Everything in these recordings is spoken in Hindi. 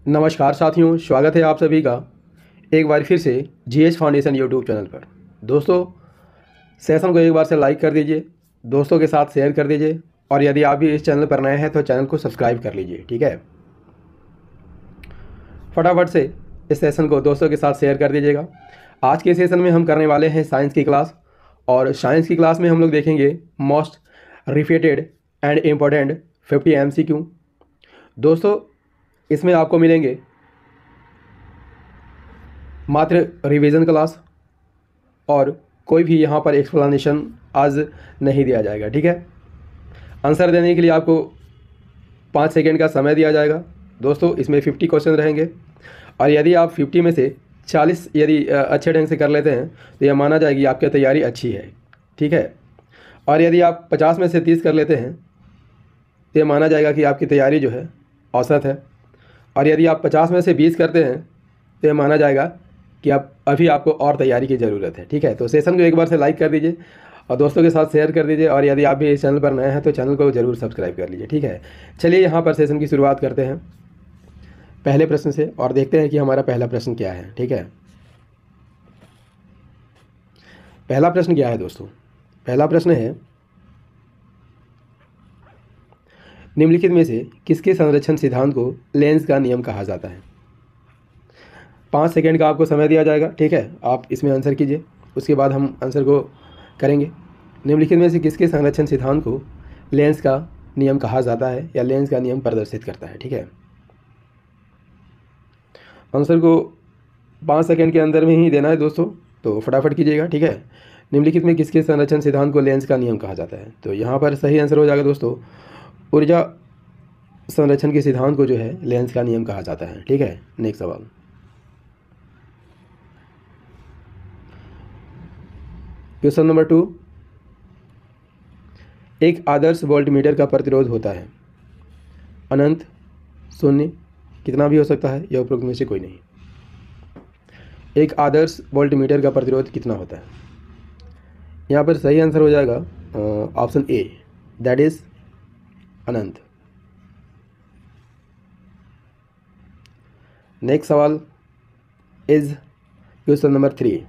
नमस्कार साथियों, स्वागत है आप सभी का एक बार फिर से जीएच फाउंडेशन यूट्यूब चैनल पर। दोस्तों, सेशन को एक बार से लाइक कर दीजिए, दोस्तों के साथ शेयर कर दीजिए और यदि आप भी इस चैनल पर नए हैं तो चैनल को सब्सक्राइब कर लीजिए। ठीक है, फटाफट से इस सेशन को दोस्तों के साथ शेयर कर दीजिएगा। आज के सेशन में हम करने वाले हैं साइंस की क्लास, और साइंस की क्लास में हम लोग देखेंगे most repeated and important 50 MCQ। दोस्तों, इसमें आपको मिलेंगे मात्र रिवीजन क्लास और कोई भी यहाँ पर एक्सप्लेनेशन आज नहीं दिया जाएगा। ठीक है, आंसर देने के लिए आपको 5 सेकेंड का समय दिया जाएगा। दोस्तों, इसमें 50 क्वेश्चन रहेंगे और यदि आप 50 में से 40 यदि अच्छे ढंग से कर लेते हैं तो यह माना जाएगी आपकी तैयारी अच्छी है। ठीक है, और यदि आप 50 में से 30 कर लेते हैं तो यह माना जाएगा कि आपकी तैयारी जो है औसत है, और यदि आप 50 में से 20 करते हैं तो यह माना जाएगा कि अभी आपको और तैयारी की ज़रूरत है। ठीक है, तो सेशन को एक बार से लाइक कर दीजिए और दोस्तों के साथ शेयर कर दीजिए, और यदि आप भी इस चैनल पर नए हैं तो चैनल को ज़रूर सब्सक्राइब कर लीजिए। ठीक है, चलिए यहाँ पर सेशन की शुरुआत करते हैं पहले प्रश्न से और देखते हैं कि हमारा पहला प्रश्न क्या है। ठीक है, पहला प्रश्न क्या है दोस्तों? पहला प्रश्न है, निम्नलिखित में से किसके संरक्षण सिद्धांत को लेंस का नियम कहा जाता है? 5 सेकेंड का आपको समय दिया जाएगा। ठीक है, आप इसमें आंसर कीजिए, उसके बाद हम आंसर को करेंगे। निम्नलिखित में से किसके संरक्षण सिद्धांत को लेंस का नियम कहा जाता है या लेंस का नियम प्रदर्शित करता है? ठीक है, आंसर को 5 सेकेंड के अंदर में ही देना है दोस्तों, तो फटाफट कीजिएगा। ठीक है, निम्नलिखित में किसके संरक्षण सिद्धांत को लेंस का नियम कहा जाता है? तो यहाँ पर सही आंसर हो जाएगा दोस्तों, ऊर्जा संरक्षण के सिद्धांत को जो है लेंस का नियम कहा जाता है। ठीक है, नेक्स्ट सवाल। क्वेश्चन नंबर 2, एक आदर्श वोल्टमीटर का प्रतिरोध होता है अनंत, शून्य, कितना भी हो सकता है, यह उपरोक्त में से कोई नहीं। एक आदर्श वोल्टमीटर का प्रतिरोध कितना होता है? यहाँ पर सही आंसर हो जाएगा option A, that is Anant. Next सवाल इज क्वेश्चन नंबर 3,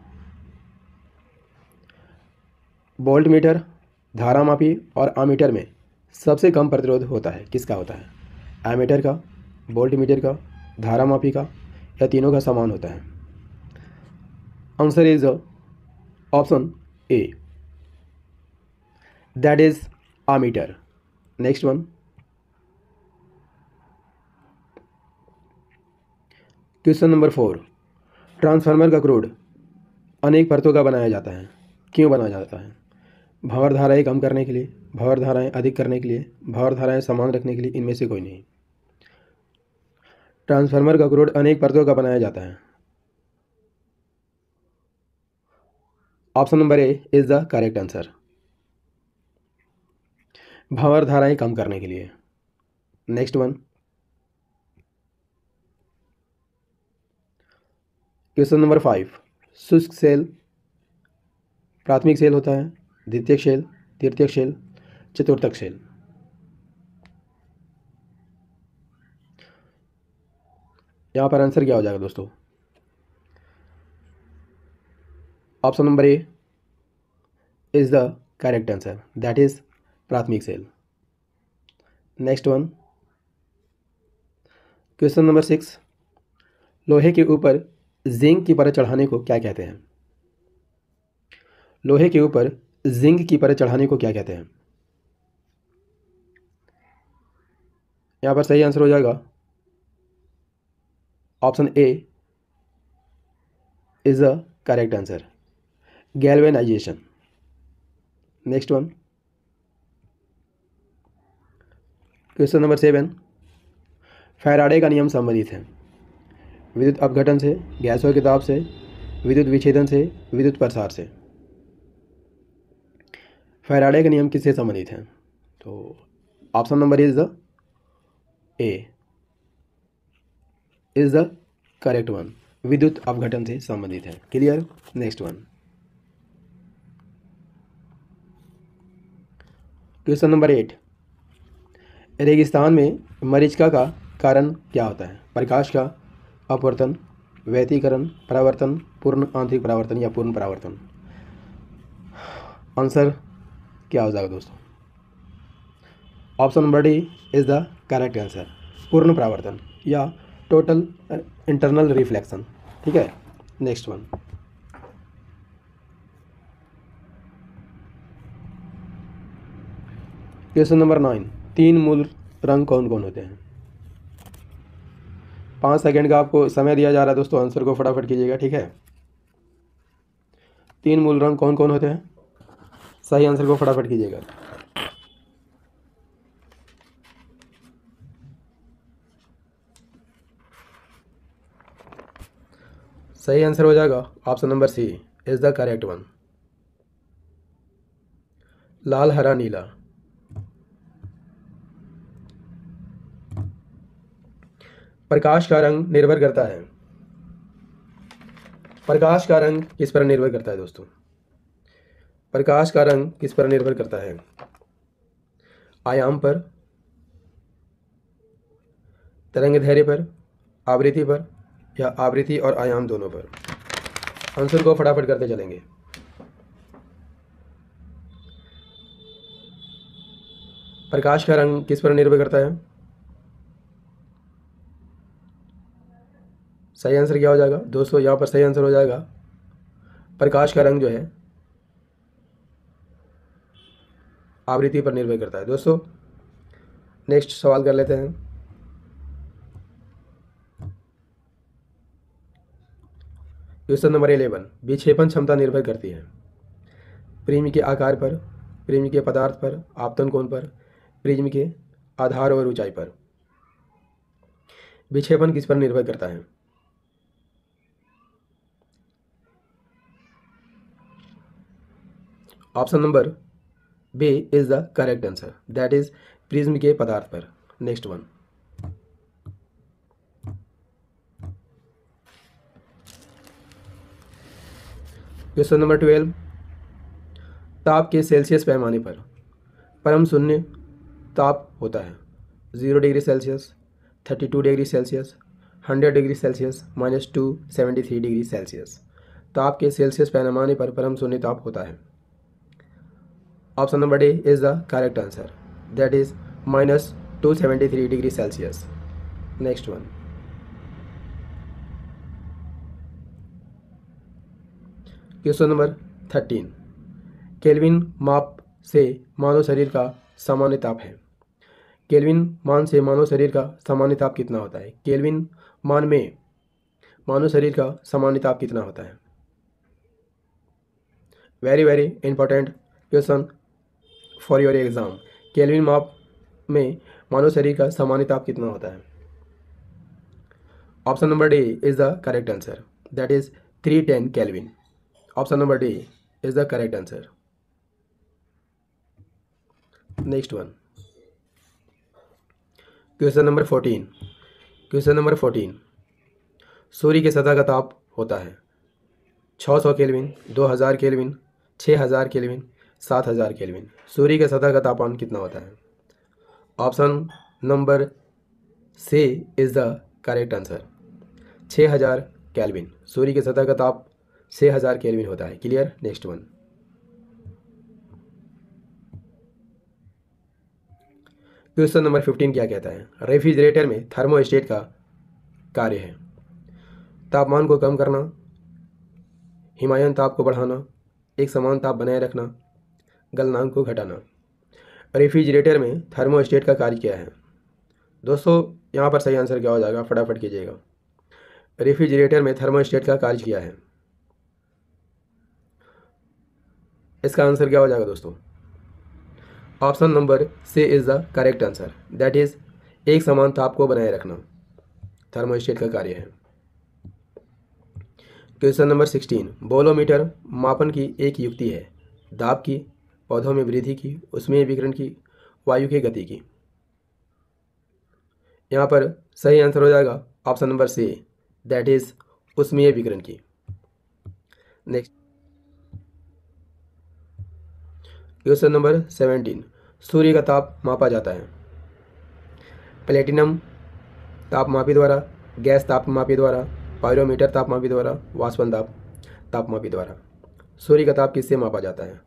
वोल्टमीटर, धारामापी और आमीटर में सबसे कम प्रतिरोध होता है किसका होता है? एमीटर का, वोल्टमीटर का, धारामापी का, या तीनों का समान होता है? Answer is option A, that is ammeter. Next one, question number 4, transformer का क्रोड अनेक परतों का बनाया जाता है, क्यों बनाया जाता है? भंवर धाराएं कम करने के लिए, भंवर धाराएं अधिक करने के लिए, भंवर धाराएं समान रखने के लिए, इनमें से कोई नहीं। ट्रांसफार्मर का क्रोड अनेक परतों का बनाया जाता है। Option number A is the correct answer, भंवर धाराएं कम करने के लिए। नेक्स्ट वन, क्वेश्चन नंबर 5, शुष्क सेल प्राथमिक सेल होता है, द्वितीयक सेल, तृतीयक सेल, चतुर्थक सेल? यहाँ पर आंसर क्या हो जाएगा दोस्तों? Option number A is the correct answer, that is प्राथमिक cell. Next one, question number 6, लोहे के ऊपर जिंक की परत चढ़ाने को क्या कहते हैं? लोहे के ऊपर जिंक की परत चढ़ाने को क्या कहते हैं? यहाँ पर सही आंसर हो जाएगा option A is the correct answer, galvanisation. Next one, question number 7, Faraday का नियम संबंधित है विद्युत अपघटन से, गैसों के दाब से, विद्युत विच्छेदन से, विद्युत प्रसार से? फैराडे का नियम किससे संबंधित है? तो option number is the A is the correct one, विद्युत अपघटन से संबंधित है। Clear? Next one, question number 8, रेगिस्तान में मरीचिका का कारण क्या होता है? प्रकाश का अपवर्तन, व्यतिकरण, परावर्तन, पूर्ण आंतरिक परावर्तन या पूर्ण परावर्तन। आंसर क्या हो जाएगा दोस्तों? Option number D is the correct answer, पूर्ण परावर्तन या टोटल इंटरनल रिफ्लेक्शन। ठीक है, नेक्स्ट वन। क्वेश्चन नंबर 9, 3 मूल रंग कौन कौन होते हैं? 5 सेकेंड का आपको समय दिया जा रहा है दोस्तों, आंसर को फटाफट कीजिएगा। ठीक है, 3 मूल रंग कौन कौन होते हैं? सही आंसर को फटाफट कीजिएगा। सही आंसर हो जाएगा option number C is the correct one, लाल, हरा, नीला। प्रकाश का रंग निर्भर करता है, प्रकाश का रंग किस पर निर्भर करता है दोस्तों? प्रकाश का रंग किस पर निर्भर करता है? आयाम पर, तरंगदैर्घ्य पर, आवृत्ति पर या आवृत्ति और आयाम दोनों पर? आंसर को फटाफट करते चलेंगे। प्रकाश का रंग किस पर निर्भर करता है? सही आंसर क्या हो जाएगा दोस्तों? यहाँ पर सही आंसर हो जाएगा प्रकाश का रंग जो है आवृत्ति पर निर्भर करता है। दोस्तों नेक्स्ट सवाल कर लेते हैं। क्वेश्चन नंबर 11, विक्षेपण क्षमता निर्भर करती है प्रिज्म के आकार पर, प्रिज्म के पदार्थ पर, आपतन कोण पर, प्रिज्म के आधार और ऊंचाई पर। विक्षेपण किस पर निर्भर करता है? Option number B is the correct answer, that is prism के पदार्थ पर। Next one. क्वेश्चन नंबर 12, ताप के सेल्सियस पैमाने पर परम शून्य ताप होता है 0 degree Celsius, 32 degree Celsius, 100 degree Celsius, -273 degree Celsius. ताप के सेल्सियस पैमाने पर परम शून्य ताप होता है। Option number D is the correct answer, that is -273 degree Celsius. Next one. Question number 13, kelvin माप से मानव शरीर का सामान्य ताप है। केल्विन मान से मानव शरीर का सामान्य ताप कितना होता है? केल्विन मान में मानव शरीर का सामान्य ताप कितना होता है? Very very important question for your exam. Kelvin माप में मानव शरीर का सामान्य ताप कितना होता है? Option number D is the correct answer, that is 310 kelvin. Option number D is the correct answer. Next one. Question number 14, question number 14, सूर्य की सतह का ताप होता है 600 केल्विन, 2000 केल्विन, 6000 केल्विन, 7000 केल्विन। सूर्य की सतह का तापमान कितना होता है? Option number C is the correct answer, 6000 kelvin. सूर्य की सतह का ताप 6000 केल्विन होता है। Clear? Next one. Question number 15 क्या कहता है? रेफ्रिजरेटर में थर्मोस्टेट का कार्य है तापमान को कम करना, हिमायन ताप को बढ़ाना, एक समान ताप बनाए रखना, गलनांक को घटाना। रेफ्रिजरेटर में थर्मोस्टेट का कार्य क्या है दोस्तों? यहाँ पर सही आंसर क्या हो जाएगा? फटाफट कीजिएगा। रेफ्रिजरेटर में थर्मोस्टेट का कार्य क्या है? इसका आंसर क्या हो जाएगा दोस्तों? Option number C is the correct answer, that is एक समान ताप को बनाए रखना थर्मोस्टेट का कार्य है। क्वेश्चन नंबर 16, बोलोमीटर मापन की एक युक्ति है दाब की, पौधों में वृद्धि की, ऊष्मीय विकिरण की, वायु की गति की। यहाँ पर सही आंसर हो जाएगा option number C, that is ऊष्मीय विकिरण की। नेक्स्ट क्वेश्चन नंबर 17, सूर्य का ताप मापा जाता है प्लेटिनम, तापमापी द्वारा, गैस तापमापी द्वारा, पायरोमीटर तापमापी द्वारा, वाष्पन दाब तापमापी द्वारा। सूर्य का ताप किससे मापा जाता है?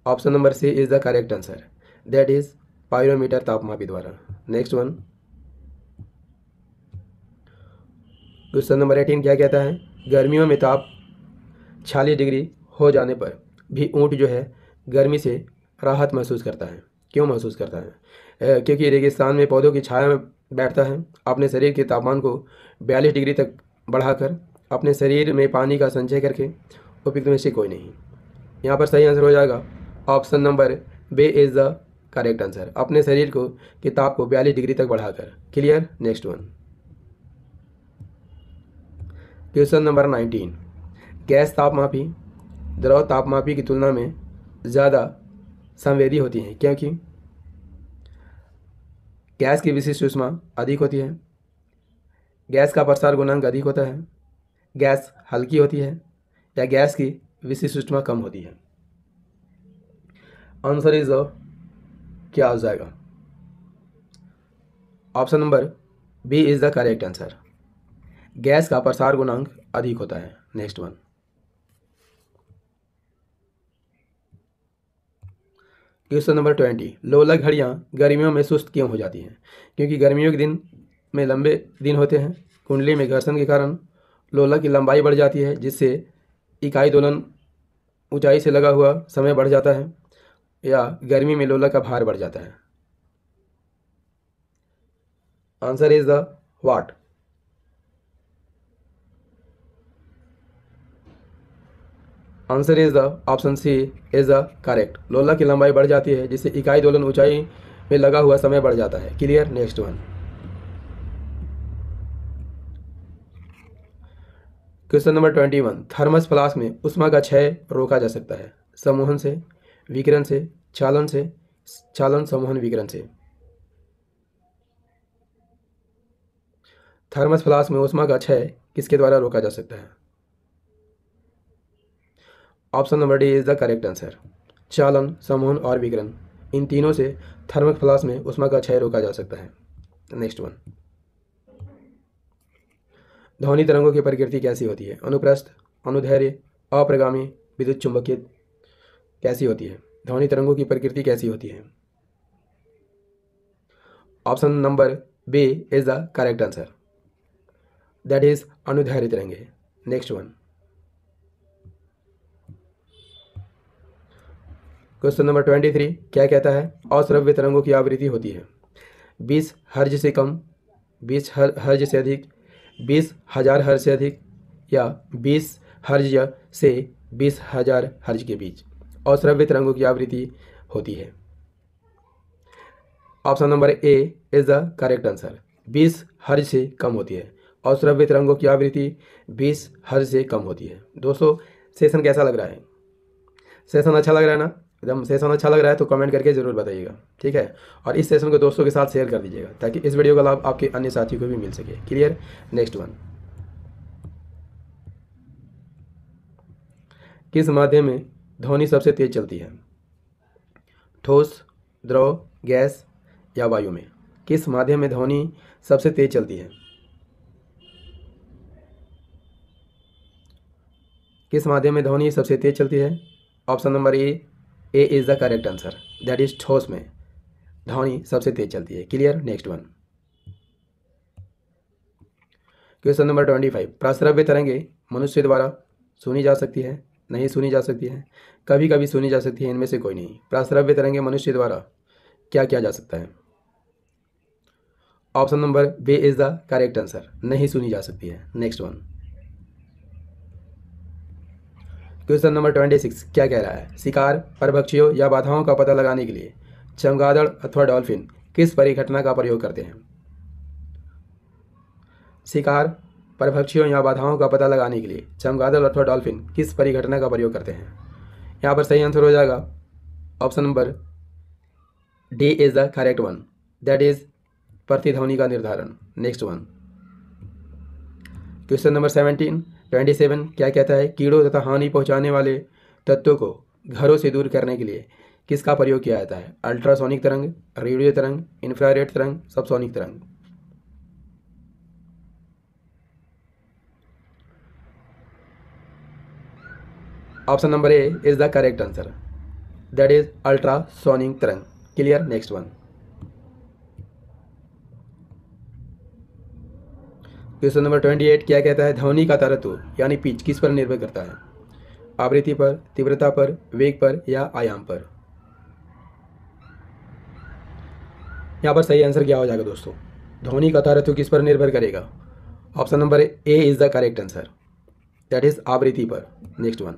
Option number C is the correct answer, that is pyrometer तापमापी द्वारा। नेक्स्ट वन, क्वेश्चन नंबर 18 क्या कहता है? गर्मियों में ताप 46 डिग्री हो जाने पर भी ऊँट जो है गर्मी से राहत महसूस करता है। क्यों महसूस करता है? क्योंकि रेगिस्तान में पौधों की छाया में बैठता है, अपने शरीर के तापमान को 42 डिग्री तक बढ़ाकर अपने शरीर में पानी का संचय करके। उपयुक्त में से कोई नहीं। यहाँ पर सही आंसर हो जाएगा option number B is the correct answer, अपने शरीर को के ताप को 42 डिग्री तक बढ़ाकर। Clear? Next one, question number 19, gas तापमापी द्रव तापमापी की तुलना में ज़्यादा संवेदी होती हैं क्योंकि गैस की विशिष्ट ऊष्मा अधिक होती है, गैस का प्रसार गुणांक अधिक होता है, गैस हल्की होती है, या गैस की विशिष्ट ऊष्मा कम होती है। आंसर इज क्या हो जाएगा? Option number B is the correct answer, gas का प्रसार गुणांक अधिक होता है। नेक्स्ट वन, क्वेश्चन नंबर 20, लोलक घड़ियाँ गर्मियों में सुस्त क्यों हो जाती हैं? क्योंकि गर्मियों के दिन में लंबे दिन होते हैं, कुंडली में घर्षण के कारण लोलक की लंबाई बढ़ जाती है, जिससे इकाई दोलन ऊंचाई से लगा हुआ समय बढ़ जाता है, या गर्मी में लोलक का भार बढ़ जाता है। Answer is the what? Answer is the option C is the correct, लोलक की लंबाई बढ़ जाती है, जिससे इकाई दोलन ऊंचाई में लगा हुआ समय बढ़ जाता है। Clear? Next one, question number 21, thermos flask में ऊष्मा का क्षय रोका जा सकता है? समूहन से, विकिरण से, चालन से, चालन समूहन विकिरण से। थर्मस फ्लास्क में ऊष्मा का क्षय किसके द्वारा रोका जा सकता है? Option number D is the correct answer, चालन, समूहन और विकिरण, इन तीनों से थर्मस फ्लास्क में ऊष्मा का क्षय रोका जा सकता है। नेक्स्ट वन, ध्वनि तरंगों की प्रकृति कैसी होती है? अनुप्रस्थ, अनुदैर्घ्य, अप्रगामी, विद्युत चुंबकीय कैसी होती है? ध्वनि तरंगों की प्रकृति कैसी होती है? Option number B is the correct answer, that is अनुदैर्घ्य तरंगे। नेक्स्ट वन, क्वेश्चन नंबर 23 क्या कहता है? अश्रव्य तरंगों की आवृत्ति होती है 20 हर्ज से कम, 20 हर्ज से अधिक, 20,000 हर्ज से अधिक, या 20 हर्ज से 20,000 हर्ज के बीच अश्रव्य तरंगों की आवृत्ति होती है। Option number A is the correct answer, 20 हर्ज से कम होती है। अश्रव्य तरंगों की आवृत्ति 20 हर्ज से कम होती है। दोस्तों, सेशन कैसा लग रहा है? सेशन अच्छा लग रहा है ना? एकदम सेशन अच्छा लग रहा है तो कमेंट करके ज़रूर बताइएगा, ठीक है? और इस सेशन को दोस्तों के साथ शेयर कर दीजिएगा ताकि इस वीडियो का लाभ आपके अन्य साथियों को भी मिल सके। क्लियर? नेक्स्ट वन, किस माध्यम में ध्वनि सबसे तेज चलती है? ठोस, द्रव, गैस या वायु में? किस माध्यम में ध्वनि सबसे तेज चलती है? किस माध्यम में ध्वनि सबसे तेज चलती है? Option number A is the correct answer, that is ठोस में ध्वनि सबसे तेज चलती है। Clear? Next one, question number 25, प्रस्रव्य तरंगे मनुष्य द्वारा सुनी जा सकती है, नहीं सुनी जा सकती है, कभी कभी सुनी जा सकती है, इनमें से कोई नहीं। प्रस्रव्य तरंगे मनुष्य द्वारा क्या किया जा सकता है? Option number B is the correct answer, नहीं सुनी जा सकती है। नेक्स्ट वन, क्वेश्चन नंबर 26 क्या कह रहा है? शिकार, परभक्षियों या बाधाओं का पता लगाने के लिए चमगादड़ अथवा डॉल्फिन किस परिघटना का प्रयोग करते हैं? शिकार, परभक्षियों या बाधाओं का पता लगाने के लिए चमगादड़ अथवा डॉल्फिन किस परिघटना का प्रयोग करते हैं? यहाँ पर सही आंसर हो जाएगा option number D is the correct one, that is प्रतिध्वनि का निर्धारण। नेक्स्ट वन, क्वेश्चन नंबर 27 क्या कहता है? कीड़ों तथा हानि पहुंचाने वाले तत्वों को घरों से दूर करने के लिए किसका प्रयोग किया जाता है? अल्ट्रासोनिक तरंग, रेडियो तरंग, इंफ्रारेड तरंग, सबसोनिक तरंग। Option number A is the correct answer, that is ultrasonic तरंग। Clear. Next one, question number 28 क्या कहता है, ध्वनि का तरत्व यानी पिच किस पर निर्भर करता है, आवृत्ति पर, तीव्रता पर, वेग पर या आयाम पर। यहाँ पर सही आंसर क्या हो जाएगा दोस्तों, ध्वनि का तरत्व किस पर निर्भर करेगा, option number A is the correct answer, that is आवृत्ति पर। नेक्स्ट वन,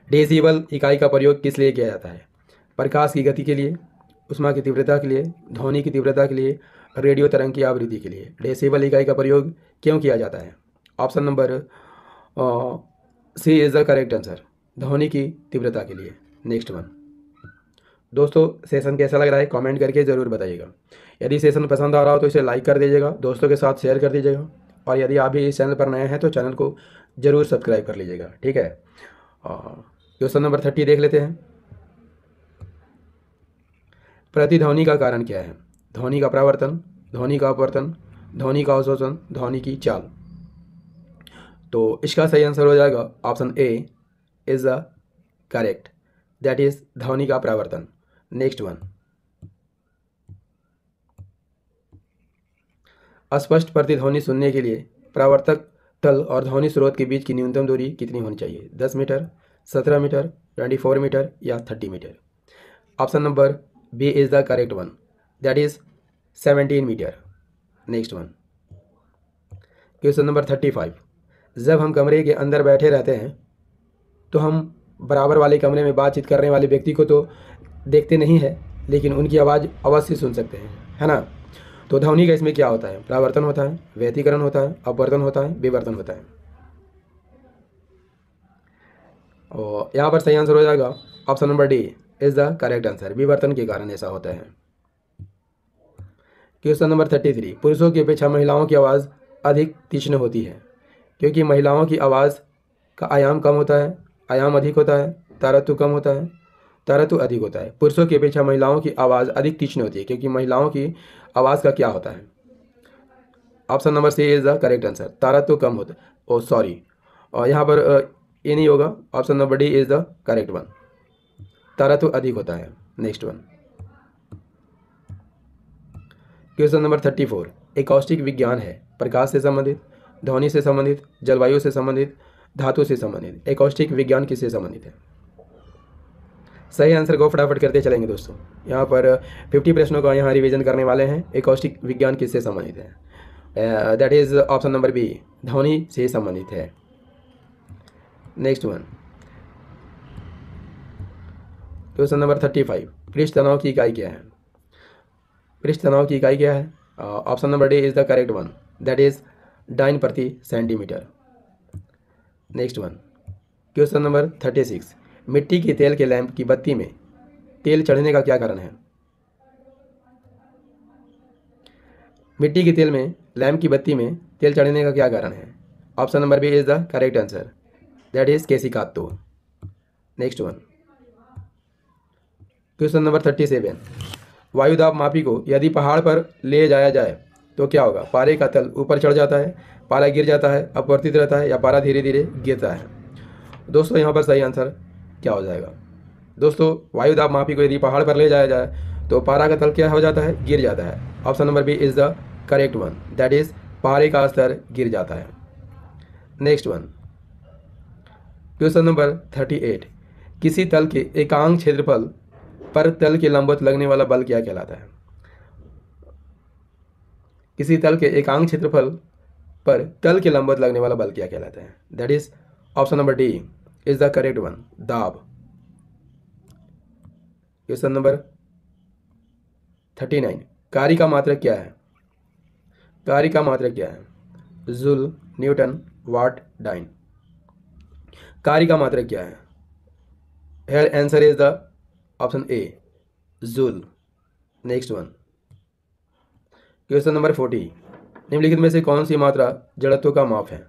डेसिबल इकाई का प्रयोग किस लिए किया जाता है, प्रकाश की गति के लिए, ऊष्मा की तीव्रता के लिए, ध्वनि की तीव्रता के लिए, रेडियो तरंग की आवृत्ति के लिए। डेसिबल इकाई का प्रयोग क्यों किया जाता है, option number C is the correct answer, ध्वनि की तीव्रता के लिए। नेक्स्ट वन, दोस्तों सेशन कैसा लग रहा है कमेंट करके ज़रूर बताइएगा। यदि सेशन पसंद आ रहा हो तो इसे लाइक कर दीजिएगा, दोस्तों के साथ शेयर कर दीजिएगा, और यदि आप भी इस चैनल पर नए हैं तो चैनल को ज़रूर सब्सक्राइब कर लीजिएगा। ठीक है, क्वेश्चन नंबर 30 देख लेते हैं। प्रतिध्वनि का कारण क्या है, ध्वनि का परावर्तन, ध्वनि का अपवर्तन, ध्वनि का अवशोषण, ध्वनि की चाल। तो इसका सही आंसर हो जाएगा option A is the correct, that is ध्वनि का परावर्तन। नेक्स्ट वन, अस्पष्ट प्रतिध्वनि सुनने के लिए परावर्तक तल और ध्वनि स्रोत के बीच की न्यूनतम दूरी कितनी होनी चाहिए, 10 मीटर, 17 मीटर, 24 मीटर या 30 metre. Option number B is the correct one, that is 17 metre. Next one, question number 35, जब हम कमरे के अंदर बैठे रहते हैं तो हम बराबर वाले कमरे में बातचीत करने वाले व्यक्ति को तो देखते नहीं है, लेकिन उनकी आवाज़ अवश्य सुन सकते हैं, है ना। तो ध्वनि का इसमें क्या होता है, परावर्तन होता है, व्यतिकरण होता है, अपवर्तन होता है, विवर्तन होता है। और यहाँ पर सही आंसर हो जाएगा option number D is the correct answer, विवर्तन के कारण ऐसा होता है। क्वेश्चन नंबर 33, पुरुषों की अपेक्षा महिलाओं की आवाज़ अधिक तीक्ष्ण होती है क्योंकि महिलाओं की आवाज़ का आयाम कम होता है, आयाम अधिक होता है, तारत्व कम होता है, तारत्व अधिक होता है। पुरुषों की अपेक्षा महिलाओं की आवाज़ अधिक तीक्ष्ण होती है क्योंकि महिलाओं की आवाज़ का क्या होता है, option number C is the correct answer, तारत्व कम होता है। ओ सॉरी, और यहाँ पर ये नहीं होगा, option number D is the correct one, तारत्व अधिक होता है। Next one, question number 34, acoustic विज्ञान है प्रकाश से संबंधित, ध्वनि से संबंधित, जलवायु से संबंधित, धातु से संबंधित। एकॉस्टिक विज्ञान किससे संबंधित है, सही आंसर को फटाफट करते चलेंगे दोस्तों। यहाँ पर 50 प्रश्नों का यहाँ रिवीजन करने वाले हैं। एकॉस्टिक विज्ञान किससे संबंधित है, that is option number B, ध्वनि से संबंधित है। नेक्स्ट वन, क्वेश्चन नंबर 35, पृष्ठ तनाव की इकाई क्या है, पृष्ठ तनाव की इकाई क्या है, option number D is the correct one, that is dyne प्रति centimetre. Next one, question number 36, मिट्टी के तेल के लैंप की बत्ती में तेल चढ़ने का क्या कारण है, मिट्टी के तेल में लैंप की बत्ती में तेल चढ़ने का क्या कारण है, option number B is the correct answer, that is केशिकात्व। नेक्स्ट वन, क्वेश्चन नंबर 37, वायुदाब मापी को यदि पहाड़ पर ले जाया जाए तो क्या होगा, पारे का तल ऊपर चढ़ जाता है, पारा गिर जाता है, अपवर्तित रहता है या पारा धीरे धीरे गिरता है। दोस्तों यहाँ पर सही आंसर क्या हो जाएगा, दोस्तों वायुदाब मापी को यदि पहाड़ पर ले जाया जाए तो पारा का तल क्या हो जाता है, गिर जाता है। Option number B is the correct one, that is पारे का स्तर गिर जाता है। नेक्स्ट वन, क्वेश्चन नंबर 38, किसी तल के एकांक क्षेत्रफल पर तल के लंबवत लगने वाला बल क्या कहलाता है, किसी तल के एकांक क्षेत्रफल पर तल के लंबवत लगने वाला बल क्या कहलाता है, that is option number D is the correct one, दाब। क्वेश्चन नंबर 39, कार्य का मात्रक क्या है, कार्य का मात्रक क्या है, जूल, न्यूटन, वाट, डाइन। कार्य का मात्रक क्या है, here answer is the option A, joule. Next one, question number 40, निम्नलिखित में से कौन सी मात्रा जड़त्व का माप है,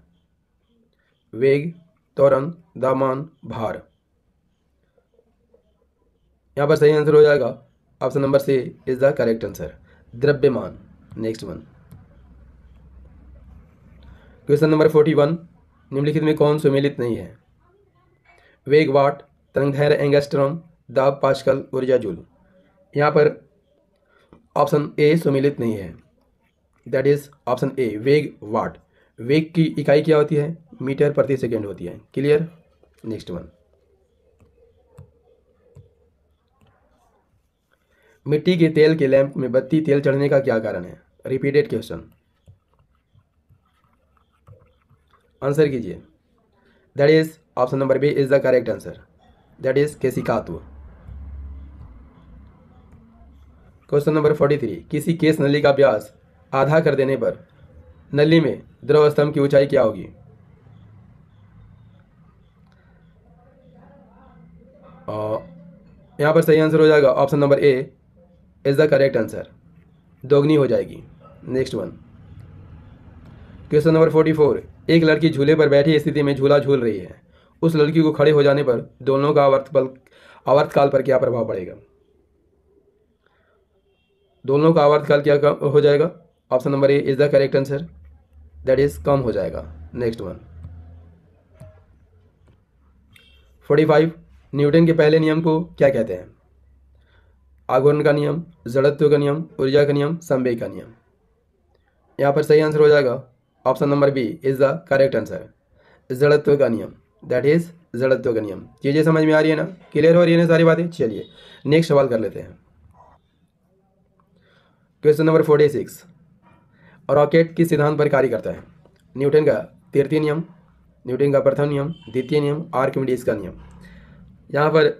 वेग, त्वरण, दामान, भार। यहाँ पर सही आंसर हो जाएगा option number C is the correct answer, द्रव्यमान। नेक्स्ट वन, क्वेश्चन नंबर 41, निम्नलिखित में कौन सुमेलित नहीं है? वेग वाट, तरंगदैर्घ्य एंगस्ट्रॉम, दाब पास्कल, ऊर्जा जूल। यहाँ पर ऑप्शन ए सुमेलित नहीं है, दैट इज ऑप्शन ए वेग वाट। वेग की इकाई क्या होती है? मीटर प्रति सेकेंड होती है। क्लियर? नेक्स्ट वन, मिट्टी के तेल के लैंप में बत्ती तेल चढ़ने का क्या कारण है? रिपीटेड क्वेश्चन, आंसर कीजिए। That is option number B is the correct answer, that is केशिकात्व। क्वेश्चन नंबर 43, किसी केस नली का व्यास आधा कर देने पर नली में द्रव स्तंभ की ऊंचाई क्या होगी? यहाँ पर सही आंसर हो जाएगा option number A is the correct answer, दोगुनी हो जाएगी। नेक्स्ट वन, क्वेश्चन नंबर 44, एक लड़की झूले पर बैठी स्थिति में झूला झूल रही है। उस लड़की को खड़े हो जाने पर दोनों का आवर्तकाल पर क्या प्रभाव पड़ेगा? दोनों का आवर्तकाल क्या हो जाएगा? Option number A is the correct answer, that is come हो जाएगा। नेक्स्ट वन, 45, न्यूटन के पहले नियम को क्या कहते हैं? आघूर्ण का नियम, जड़त्व का नियम, ऊर्जा का नियम, संवेग का नियम। यहाँ पर सही आंसर हो जाएगा option number B is the correct answer, जड़त्व का नियम, दैट इज जड़त्व का नियम। चीज़ें समझ में आ रही है ना? क्लियर हो रही है ना सारी बातें? चलिए नेक्स्ट सवाल कर लेते हैं। क्वेश्चन नंबर 46, रॉकेट किस सिद्धांत पर कार्य करता है? न्यूटन का तृतीय नियम, न्यूटन का प्रथम नियम, द्वितीय नियम, आर्किमिडीज का नियम। यहाँ पर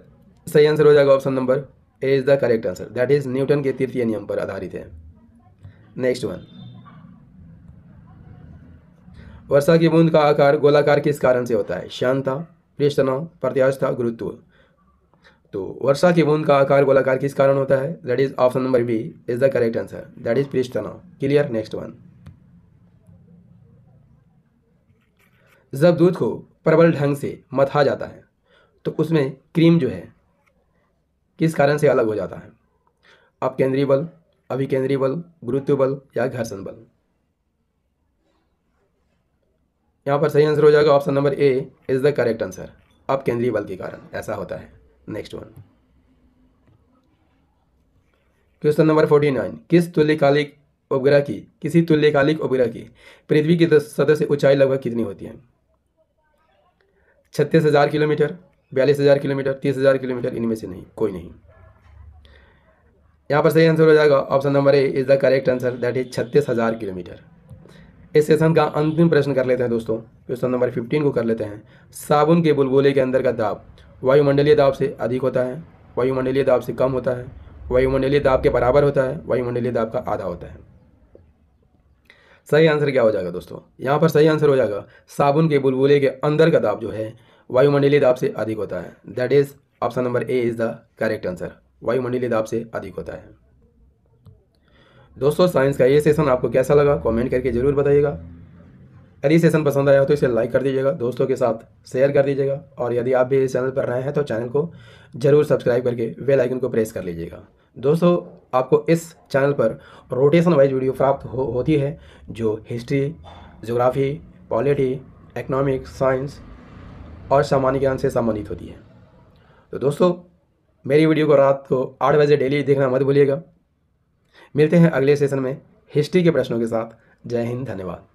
सही आंसर हो जाएगा option number A is the correct answer, that is Newton के तृतीय नियम पर आधारित है। नेक्स्ट वन, वर्षा की बूंद का आकार गोलाकार किस कारण से होता है? श्यानता, पृष्ठ तनाव, प्रत्यास्थता, गुरुत्व। तो वर्षा की बूंद का आकार गोलाकार किस कारण होता है? That is option number B is the correct answer, that is पृष्ठ तनाव। क्लियर? नेक्स्ट वन, जब दूध को प्रबल ढंग से मथा जाता है तो उसमें क्रीम जो है किस कारण से अलग हो जाता है? अपकेंद्रीय बल, अभिकेंद्रीय बल, गुरुत्व बल या घर्षण बल। यहाँ पर सही आंसर हो जाएगा option number A is the correct answer, अपकेंद्रीय बल के कारण ऐसा होता है। नेक्स्ट वन, क्वेश्चन नंबर 49, किसी तुल्यकालिक उपग्रह की पृथ्वी की सतह से ऊंचाई लगभग कितनी होती है? 36,000 किलोमीटर, 42,000 किलोमीटर, 30,000 किलोमीटर, इनमें से नहीं कोई नहीं। यहाँ पर सही आंसर हो जाएगा option number A is the correct answer, that is 36,000 kilometre. इस सेशन का अंतिम प्रश्न कर लेते हैं दोस्तों, क्वेश्चन नंबर 15 को कर लेते हैं। साबुन के बुलबुले के अंदर का दाब वायुमंडलीय दाब से अधिक होता है, वायुमंडलीय दाब से कम होता है, वायुमंडलीय दाब के बराबर होता है, वायुमंडलीय दाब का आधा होता है। सही आंसर क्या हो जाएगा दोस्तों? यहाँ पर सही आंसर हो जाएगा साबुन के बुलबुले के अंदर का दाब जो है वायुमंडलीय दाब से अधिक होता है, that is option number A is the correct answer, वायुमंडलीय दाब से अधिक होता है। दोस्तों साइंस का ये सेशन आपको कैसा लगा कमेंट करके ज़रूर बताइएगा। यदि सेशन पसंद आया तो इसे लाइक कर दीजिएगा, दोस्तों के साथ शेयर कर दीजिएगा, और यदि आप भी इस चैनल पर नए हैं तो चैनल को ज़रूर सब्सक्राइब करके बेल आइकन को प्रेस कर लीजिएगा। दोस्तों आपको इस चैनल पर रोटेशन वाइज वीडियो प्राप्त होती है जो history, geography, polity, economics, science और सामान्य ज्ञान से संबंधित होती है। तो दोस्तों मेरी वीडियो को रात को 8 बजे डेली देखना मत भूलिएगा। मिलते हैं अगले सेशन में हिस्ट्री के प्रश्नों के साथ। जय हिंद, धन्यवाद।